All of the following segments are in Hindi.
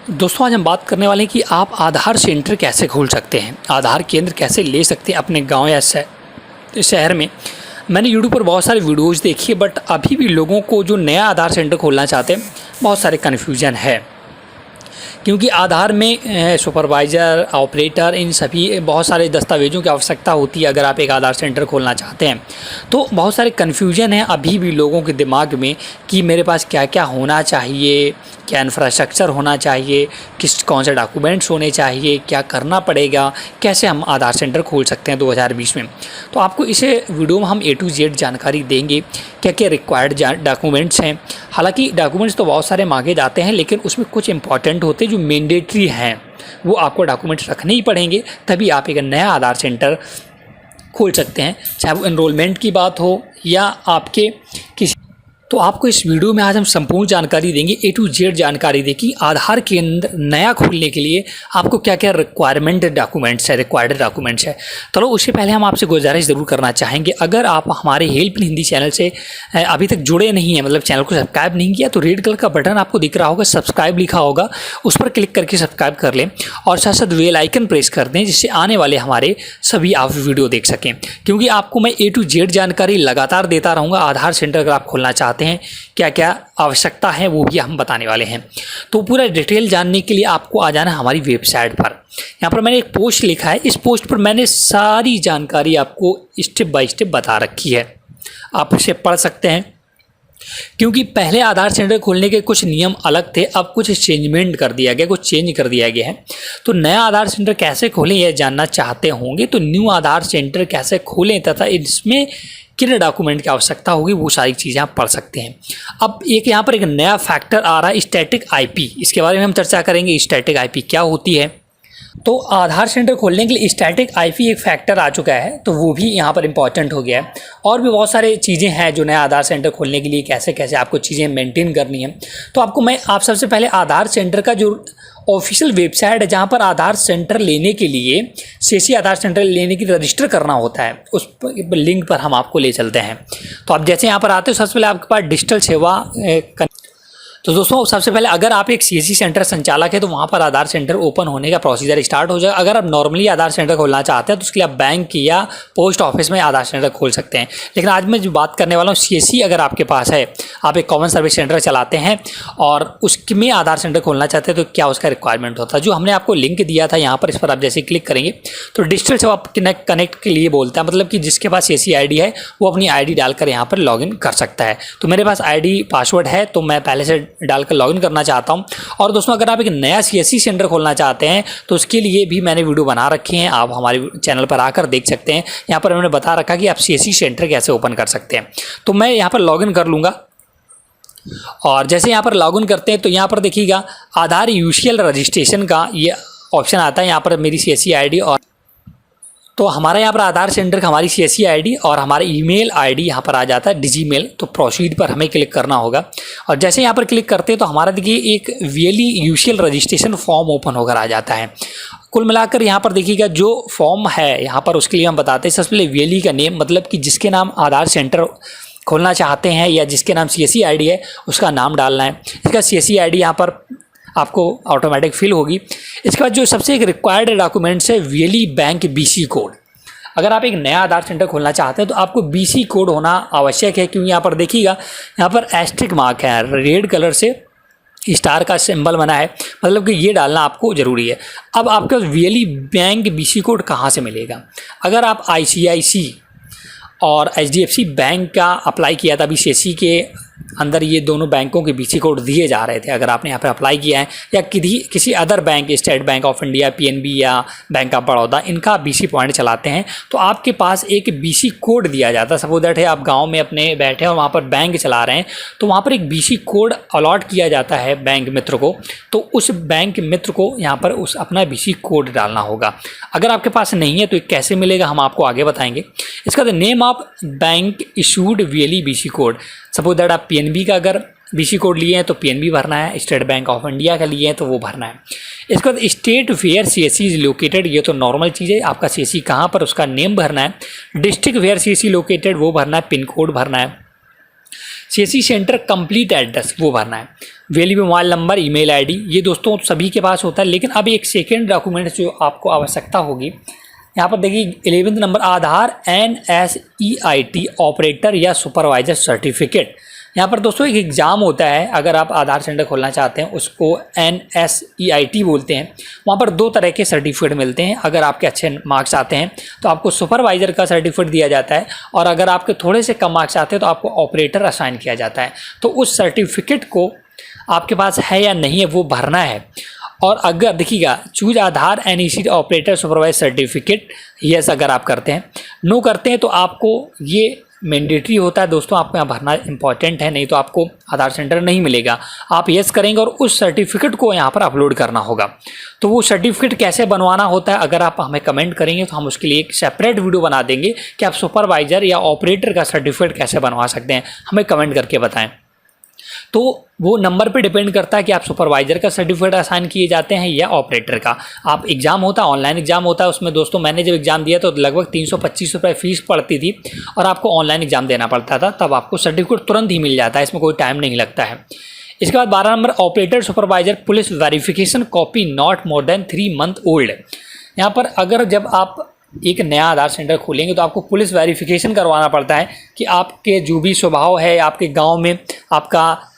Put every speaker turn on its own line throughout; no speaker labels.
दोस्तों आज हम बात करने वाले हैं कि आप आधार सेंटर कैसे खोल सकते हैं, आधार केंद्र कैसे ले सकते हैं अपने गांव या शहर में। मैंने यूट्यूब पर बहुत सारे वीडियोज़ देखी है, बट अभी भी लोगों को जो नया आधार सेंटर खोलना चाहते हैं बहुत सारे कन्फ्यूजन है, क्योंकि आधार में सुपरवाइज़र, ऑपरेटर, इन सभी बहुत सारे दस्तावेज़ों की आवश्यकता होती है। अगर आप एक आधार सेंटर खोलना चाहते हैं तो बहुत सारे कन्फ्यूजन है अभी भी लोगों के दिमाग में कि मेरे पास क्या क्या होना चाहिए, क्या इंफ्रास्ट्रक्चर होना चाहिए, कौन से डॉक्यूमेंट्स होने चाहिए, क्या करना पड़ेगा, कैसे हम आधार सेंटर खोल सकते हैं 2020 में। तो आपको इस वीडियो में हम A to Z जानकारी देंगे, क्या क्या रिक्वायर्ड डॉक्यूमेंट्स हैं। हालांकि डॉक्यूमेंट्स तो बहुत सारे मांगे जाते हैं, लेकिन उसमें कुछ इंपॉर्टेंट होते हैं जो मैंडेटरी हैं, वो आपको डॉक्यूमेंट्स रखने ही पड़ेंगे, तभी आप एक नया आधार सेंटर खोल सकते हैं, चाहे वो एनरोलमेंट की बात हो या आपके किसी। तो आपको इस वीडियो में आज हम संपूर्ण जानकारी देंगे, A to Z जानकारी दें कि आधार केंद्र नया खोलने के लिए आपको क्या क्या रिक्वायरमेंट डॉक्यूमेंट्स है, रिक्वायर्ड डॉक्यूमेंट्स है। चलो उससे पहले हम आपसे गुजारिश ज़रूर करना चाहेंगे, अगर आप हमारे हेल्प इन हिंदी चैनल से अभी तक जुड़े नहीं हैं, मतलब चैनल को सब्सक्राइब नहीं किया, तो रेड कलर का बटन आपको दिख रहा होगा, सब्सक्राइब लिखा होगा, उस पर क्लिक करके सब्सक्राइब कर लें और साथ साथ बेल आइकन प्रेस कर दें, जिससे आने वाले हमारे सभी आप वीडियो देख सकें। क्योंकि आपको मैं A to Z जानकारी लगातार देता रहूँगा। आधार सेंटर अगर आप खोलना चाहते हैं, क्या क्या आवश्यकता है वो भी हम बताने वाले हैं। तो पूरा डिटेल जानने के लिए आपको आ जाना है हमारी वेबसाइट पर। यहाँ पर मैंने एक पोस्ट लिखा है, इस पोस्ट पर मैंने सारी जानकारी आपको स्टेप बाय स्टेप बता रखी है, आप इसे पढ़ सकते हैं। क्योंकि पहले आधार सेंटर खोलने के कुछ नियम अलग थे, अब कुछ चेंजमेंट कर दिया गया, कुछ चेंज कर दिया गया है। तो नया आधार सेंटर कैसे खोलें यह जानना चाहते होंगे, तो न्यू आधार सेंटर कैसे खोलें तथा इसमें किन डॉक्यूमेंट की आवश्यकता होगी, वो सारी चीज़ें आप पढ़ सकते हैं। अब एक यहाँ पर एक नया फैक्टर आ रहा है, स्टैटिक IP। इसके बारे में हम चर्चा करेंगे, स्टैटिक IP क्या होती है। तो आधार सेंटर खोलने के लिए स्टैटिक IP एक फैक्टर आ चुका है, तो वो भी यहाँ पर इम्पॉर्टेंट हो गया है। और भी बहुत सारे चीज़ें हैं जो नया आधार सेंटर खोलने के लिए कैसे कैसे आपको चीज़ें मेंटेन करनी है। तो आपको आप सबसे पहले आधार सेंटर का जो ऑफिशियल वेबसाइट है, जहाँ पर आधार सेंटर लेने के लिए CSC आधार सेंटर लेने की रजिस्टर करना होता है, उस लिंक पर हम आपको ले चलते हैं। तो आप जैसे यहाँ पर आते हो, सबसे पहले आपके पास डिजिटल सेवा तो दोस्तों सबसे पहले अगर आप एक CSC सेंटर संचालक है तो वहाँ पर आधार सेंटर ओपन होने का प्रोसीजर स्टार्ट हो जाएगा। अगर आप नॉर्मली आधार सेंटर खोलना चाहते हैं तो उसके लिए आप बैंक या पोस्ट ऑफिस में आधार सेंटर खोल सकते हैं। लेकिन आज मैं जो बात करने वाला हूँ, CSC अगर आपके पास है, आप एक कॉमन सर्विस सेंटर चलाते हैं और उसमें आधार सेंटर खोलना चाहते हैं, तो क्या उसका रिक्वायरमेंट होता है। जो हमने आपको लिंक दिया था यहाँ पर, इस पर आप जैसे क्लिक करेंगे तो डिजिटल सेवा कनेक्ट के लिए बोलता है, मतलब कि जिसके पास CSC ID है वो अपनी ID डालकर यहाँ पर लॉगिन कर सकता है। तो मेरे पास ID पासवर्ड है, तो मैं पहले से डालकर लॉगिन करना चाहता हूं। और दोस्तों अगर आप एक नया CSC सेंटर खोलना चाहते हैं तो उसके लिए भी मैंने वीडियो बना रखी हैं, आप हमारे चैनल पर आकर देख सकते हैं। यहाँ पर मैंने बता रखा कि आप CSC सेंटर कैसे ओपन कर सकते हैं। तो मैं यहाँ पर लॉगिन कर लूँगा और जैसे यहाँ पर लॉगिन करते हैं तो यहाँ पर देखिएगा आधार यूजुअल रजिस्ट्रेशन का ये ऑप्शन आता है। यहाँ पर मेरी CSC ID और तो हमारा यहाँ पर आधार सेंटर का हमारी CSC ID और हमारा ईमेल ID यहाँ पर आ जाता है, डिजीमेल। तो प्रोसीड पर हमें क्लिक करना होगा और जैसे यहाँ पर क्लिक करते हैं तो हमारा देखिए एक VLE usual registration form open होकर आ जाता है। कुल मिलाकर यहाँ पर देखिएगा जो फॉर्म है यहाँ पर, उसके लिए हम बताते हैं सबसे पहले VLE का नेम, मतलब कि जिसके नाम आधार सेंटर खोलना चाहते हैं या जिसके नाम CSC ID है उसका नाम डालना है। इसका CSC ID यहाँ पर आपको ऑटोमेटिक फिल होगी। इसके बाद जो सबसे एक रिक्वायर्ड डॉक्यूमेंट्स है VLE बैंक BC कोड। अगर आप एक नया आधार सेंटर खोलना चाहते हैं तो आपको BC कोड होना आवश्यक है, क्योंकि यहाँ पर देखिएगा यहाँ पर एस्ट्रिक मार्क है, रेड कलर से स्टार का सिंबल बना है, मतलब कि ये डालना आपको ज़रूरी है। अब आपके पास VLE बैंक BC कोड कहाँ से मिलेगा। अगर आप ICICI और HDFC बैंक का अप्लाई किया था, अभी CSC के अंदर ये दोनों बैंकों के BC कोड दिए जा रहे थे। अगर आपने यहाँ पर अप्लाई किया है या किसी other bank, state bank of India, PNB या बैंक ऑफ बड़ौदा, इनका BC पॉइंट चलाते हैं तो आपके पास एक BC कोड दिया जाता है। सपोज दैट है आप गांव में अपने बैठे और वहाँ पर बैंक चला रहे हैं, तो वहाँ पर एक BC कोड अलॉट किया जाता है बैंक मित्र को। तो उस बैंक मित्र को यहाँ पर उस अपना BC कोड डालना होगा। अगर आपके पास नहीं है तो कैसे मिलेगा हम आपको आगे बताएंगे। इसका name of bank issued VLE BC code. Suppose that आप PNB का अगर BC कोड लिए हैं तो PNB भरना है, स्टेट बैंक ऑफ इंडिया का लिए हैं तो वो भरना है। इसके बाद state where CSC is located, ये तो नॉर्मल चीज़ है, आपका CSC कहाँ पर उसका नेम भरना है। डिस्ट्रिक्ट वेयर CSC लोकेटेड वो भरना है, पिन कोड भरना है। सीएससी सेंटर कंप्लीट एड्रेस वो भरना है। Valid mobile number, email ID, ये दोस्तों सभी के पास होता है। लेकिन अब एक सेकेंड डॉक्यूमेंट जो आपको आवश्यकता होगी, यहाँ पर देखिए 11वां नंबर आधार NSEIT ऑपरेटर या सुपरवाइजर सर्टिफिकेट। यहाँ पर दोस्तों एक एग्ज़ाम होता है, अगर आप आधार सेंटर खोलना चाहते हैं उसको NSEIT बोलते हैं। वहाँ पर 2 तरह के सर्टिफिकेट मिलते हैं। अगर आपके अच्छे मार्क्स आते हैं तो आपको सुपरवाइज़र का सर्टिफिकेट दिया जाता है, और अगर आपके थोड़े से कम मार्क्स आते हैं तो आपको ऑपरेटर असाइन किया जाता है। तो उस सर्टिफिकेट को आपके पास है या नहीं है वो भरना है। और अगर देखिएगा, चूज आधार NEC operator supervisor certificate, yes अगर आप करते हैं, नो करते हैं तो आपको ये मैंडेटरी होता है दोस्तों, आपको यहाँ भरना इंपॉर्टेंट है, नहीं तो आपको आधार सेंटर नहीं मिलेगा। आप यस करेंगे और उस सर्टिफिकेट को यहाँ पर अपलोड करना होगा। तो वो सर्टिफिकेट कैसे बनवाना होता है, अगर आप हमें कमेंट करेंगे तो हम उसके लिए एक सेपरेट वीडियो बना देंगे कि आप सुपरवाइजर या ऑपरेटर का सर्टिफिकेट कैसे बनवा सकते हैं, हमें कमेंट करके बताएं। तो वो नंबर पे डिपेंड करता है कि आप सुपरवाइजर का सर्टिफिकेट असाइन किए जाते हैं या ऑपरेटर का। आप एग्ज़ाम होता है, ऑनलाइन एग्ज़ाम होता है, उसमें दोस्तों मैंने जब एग्ज़ाम दिया तो लगभग 325 रुपये फ़ीस पड़ती थी और आपको ऑनलाइन एग्ज़ाम देना पड़ता था, तब आपको सर्टिफिकेट तुरंत ही मिल जाता है, इसमें कोई टाइम नहीं लगता है। इसके बाद 12 number operator supervisor police verification copy not more than 3 month old. यहाँ पर अगर जब आप एक नया आधार सेंटर खोलेंगे तो आपको पुलिस वेरिफिकेशन करवाना पड़ता है कि आपके जो भी स्वभाव है, आपके गाँव में आपका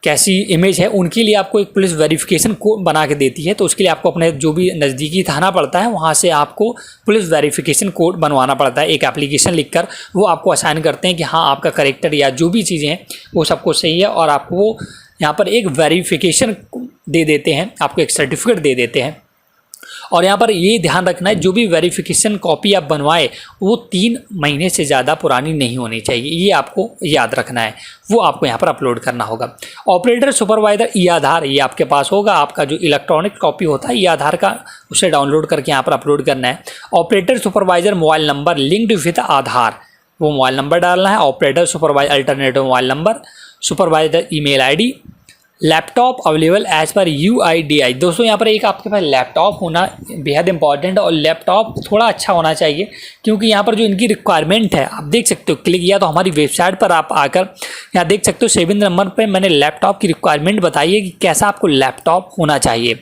कैसी इमेज है, उनके लिए आपको एक पुलिस वेरिफिकेशन कोड बना के देती है। तो उसके लिए आपको अपने जो भी नज़दीकी थाना पड़ता है वहाँ से आपको पुलिस वेरिफिकेशन कोड बनवाना पड़ता है। एक एप्लीकेशन लिखकर वो आपको असाइन करते हैं कि हाँ आपका करेक्टर या जो भी चीज़ें हैं वो सबको सही है, और आपको वो यहाँ पर एक वेरिफिकेशन दे देते हैं, आपको एक सर्टिफिकेट दे देते हैं। और यहाँ पर ये ध्यान रखना है, जो भी वेरिफिकेशन कॉपी आप बनवाए वो 3 महीने से ज़्यादा पुरानी नहीं होनी चाहिए, ये आपको याद रखना है, वो आपको यहाँ पर अपलोड करना होगा। ऑपरेटर सुपरवाइजर ई आधार, ये आपके पास होगा, आपका जो इलेक्ट्रॉनिक कॉपी होता है ई आधार का, उसे डाउनलोड करके यहाँ पर अपलोड करना है। Operator supervisor mobile number linked with Aadhaar, वो मोबाइल नंबर डालना है। Operator supervisor alternative mobile number, supervisor email ID, laptop available as पर UIDI। दोस्तों यहाँ पर एक आपके पास लैपटॉप होना बेहद इंपॉर्टेंट है, और लैपटॉप थोड़ा अच्छा होना चाहिए, क्योंकि यहाँ पर जो इनकी रिक्वायरमेंट है आप देख सकते हो, क्लिक किया तो हमारी वेबसाइट पर आप आकर यहाँ देख सकते हो 7 नंबर पर मैंने लैपटॉप की रिक्वायरमेंट बताई है कि कैसा आपको लैपटॉप होना चाहिए।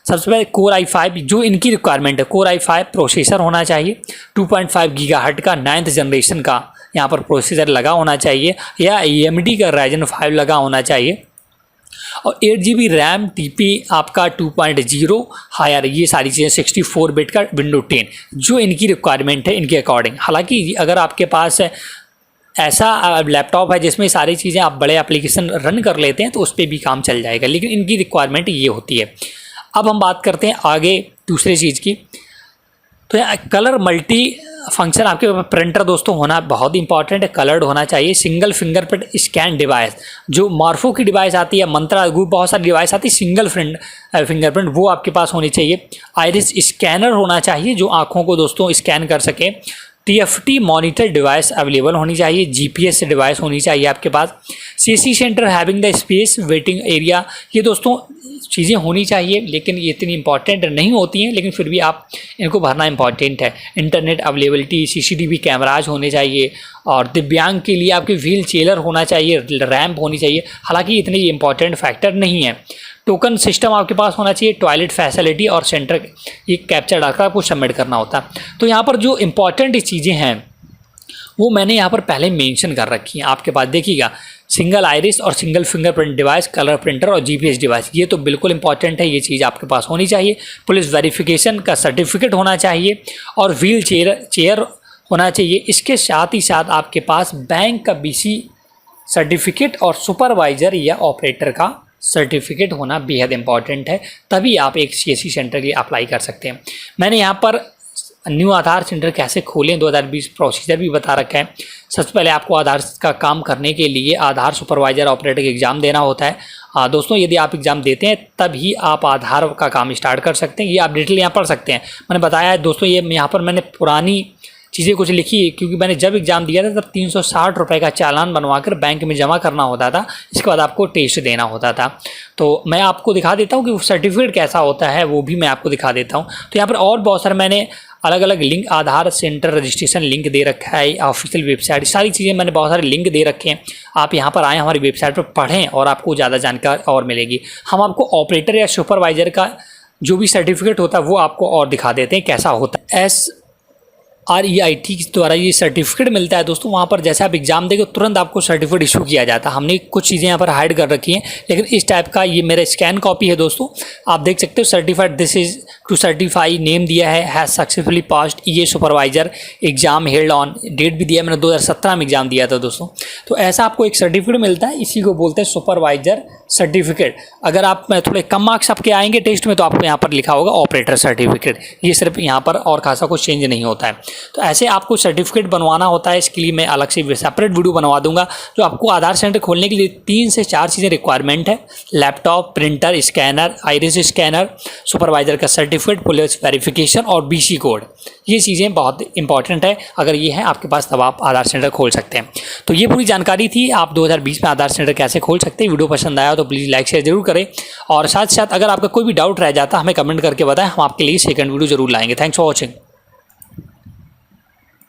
सबसे पहले Core i5 जो इनकी रिक्वायरमेंट है, Core i5 प्रोसेसर होना चाहिए, 2.5 GHz का 9th जनरेशन का यहाँ पर प्रोसेसर लगा होना चाहिए, या AMD का Ryzen 5 लगा होना चाहिए, और 8GB रैम, TP आपका 2.0 हायर, ये सारी चीज़ें 64 बिट का विंडो 10 जो इनकी रिक्वायरमेंट है इनके अकॉर्डिंग। हालांकि अगर आपके पास ऐसा लैपटॉप है जिसमें सारी चीज़ें आप बड़े एप्लीकेशन रन कर लेते हैं तो उस पर भी काम चल जाएगा, लेकिन इनकी रिक्वायरमेंट ये होती है। अब हम बात करते हैं आगे दूसरे चीज़ की, तो यहाँ कलर मल्टी फंक्शन आपके प्रिंटर दोस्तों होना बहुत इंपॉर्टेंट है, कलर्ड होना चाहिए। सिंगल फिंगरप्रिंट स्कैन डिवाइस, जो मार्फो की डिवाइस आती है, मंत्रा ग्रुप बहुत सारी डिवाइस आती है सिंगल फिंगरप्रिंट, वो आपके पास होनी चाहिए। आइरिस स्कैनर होना चाहिए जो आँखों को दोस्तों स्कैन कर सके। TFT मॉनिटर डिवाइस अवेलेबल होनी चाहिए। GPS डिवाइस होनी चाहिए आपके पास। CSC centre having the space waiting area, ये दोस्तों चीज़ें होनी चाहिए, लेकिन ये इतनी इंपॉर्टेंट नहीं होती हैं, लेकिन फिर भी आप इनको भरना इंपॉर्टेंट है। इंटरनेट अवेलेबिलिटी, CCTV कैमराज होने चाहिए, और दिव्यांग के लिए आपके व्हील चेयर होना चाहिए, रैंप होनी चाहिए। हालांकि इतने इंपॉर्टेंट फैक्टर नहीं है। टोकन सिस्टम आपके पास होना चाहिए, टॉयलेट फैसिलिटी और सेंटर ये कैप्चर डालकर आपको सबमिट करना होता है। तो यहाँ पर जो इंपॉर्टेंट चीज़ें हैं वो मैंने यहाँ पर पहले मेंशन कर रखी हैं। आपके पास देखिएगा, सिंगल आइरिस और single fingerprint device, colour printer और GPS डिवाइस, ये तो बिल्कुल इंपॉर्टेंट है, ये चीज़ आपके पास होनी चाहिए। पुलिस वेरिफिकेशन का सर्टिफिकेट होना चाहिए, और व्हील चेयर होना चाहिए। इसके साथ ही साथ आपके पास बैंक का BC सर्टिफिकेट और सुपरवाइज़र या ऑपरेटर का सर्टिफिकेट होना बेहद इंपॉर्टेंट है, तभी आप एक CSC सेंटर के लिए अप्लाई कर सकते हैं। मैंने यहाँ पर न्यू आधार सेंटर कैसे खोलें 2020 प्रोसीजर भी बता रखा है। सबसे पहले आपको आधार का काम करने के लिए आधार सुपरवाइजर ऑपरेटर का एग्ज़ाम देना होता है। दोस्तों यदि आप एग्ज़ाम देते हैं तभी आप आधार का काम स्टार्ट कर सकते हैं। ये आप डिटेल यहाँ पढ़ सकते हैं। मैंने बताया है दोस्तों, ये यहाँ पर मैंने पुरानी चीज़ें कुछ लिखी है, क्योंकि मैंने जब एग्ज़ाम दिया था तब 360 रुपये का चालान बनवाकर बैंक में जमा करना होता था। इसके बाद आपको टेस्ट देना होता था। तो मैं आपको दिखा देता हूँ कि वो सर्टिफिकेट कैसा होता है, वो भी मैं आपको दिखा देता हूँ। तो यहाँ पर और बहुत सारे मैंने अलग अलग लिंक, आधार सेंटर रजिस्ट्रेशन लिंक दे रखा है, ऑफिशियल वेबसाइट, सारी चीज़ें मैंने बहुत सारे लिंक दे रखे हैं। आप यहाँ पर आएँ, हमारी वेबसाइट पर पढ़ें और आपको ज़्यादा जानकारी और मिलेगी। हम आपको ऑपरेटर या सुपरवाइज़र का जो भी सर्टिफिकेट होता है वो आपको और दिखा देते हैं कैसा होता है। SREIT के द्वारा ये सर्टिफिकेट मिलता है दोस्तों। वहाँ पर जैसे आप एग्जाम देंगे तुरंत आपको सर्टिफिकेट इशू किया जाता है। हमने कुछ चीज़ें यहाँ पर हाइड कर रखी हैं, लेकिन इस टाइप का ये मेरा स्कैन कॉपी है दोस्तों। आप देख सकते हो, certified this is to certify, name दिया है, हैज सक्सेसफुली पास्ड ये supervisor exam held on, date भी दिया है, मैंने 2017 में एग्जाम दिया था दोस्तों। तो ऐसा आपको एक सर्टिफिकेट मिलता है, इसी को बोलते हैं सुपरवाइजर सर्टिफिकेट। अगर आप थोड़े कम मार्क्स आपके आएंगे टेस्ट में तो आपको यहाँ पर लिखा होगा ऑपरेटर सर्टिफिकेट। ये सिर्फ यहाँ पर और खासा कुछ चेंज नहीं होता है। तो ऐसे आपको सर्टिफिकेट बनवाना होता है, इसके लिए मैं अलग से सेपरेट वीडियो बनवा दूंगा। जो आपको आधार सेंटर खोलने के लिए 3 से 4 चीज़ें रिक्वायरमेंट है: laptop, printer, scanner, iris scanner, supervisor का सर्टिफिकेट, पुलिस वेरिफिकेशन और BC कोड। ये चीज़ें बहुत इंपॉर्टेंट है। अगर ये है आपके पास तब आप आधार सेंटर खोल सकते हैं। तो ये पूरी जानकारी थी आप 2020 में आधार सेंटर कैसे खोल सकते हैं। वीडियो पसंद आया तो प्लीज़ लाइक शेयर जरूर करें, और साथ साथ अगर आपका कोई भी डाउट रह जाता है हमें कमेंट करके बताएं, हम आपके लिए सेकंड वीडियो जरूर लाएंगे। Thanks for watching.